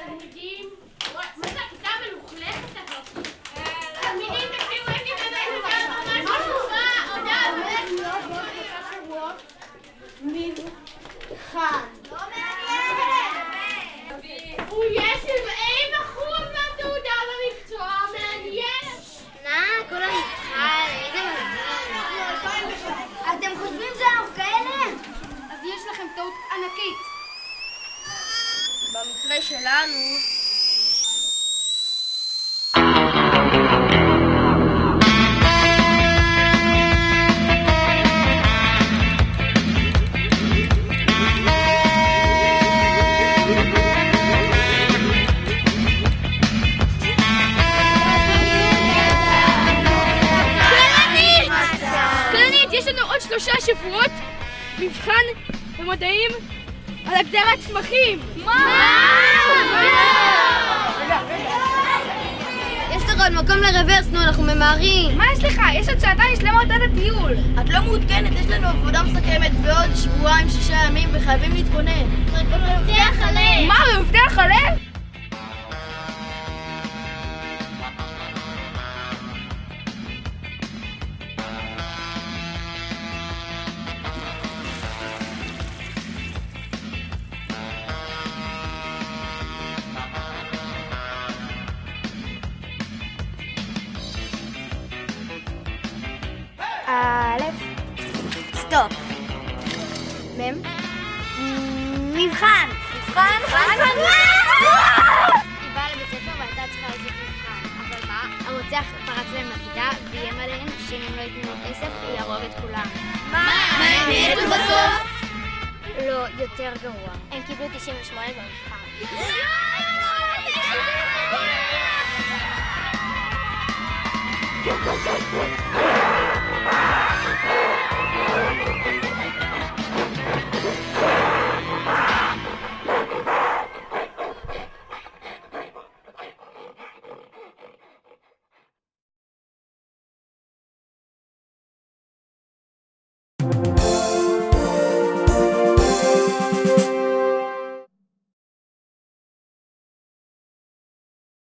תלמידים, מה זה הכיתה המלוכלכת הזאת? תלמידים תקשיבו, יש לי באמת הודעה ממש חשובה, הודעה מבחן. לא מעניין! יש 70% מהתעודה במקצוע, מעניין! כל המבחן, איזה מזל. אתם חושבים שאנחנו כאלה? אז יש לכם טעות ענקית. במקרה שלנו... יש לנו עוד 3 שבועות מבחן במדעים על הגדרת צמחים. יש לך עוד מקום לרוורס, נו, אנחנו ממהרים. מה יש לך? יש עוד 2 שעתיים שלמות עד הטיול. את לא מעודכנת, יש לנו עבודה מסכמת בעוד 6 ימים וחייבים להתכונן. במפתח עלה. מה, במפתח עלה? סטופ.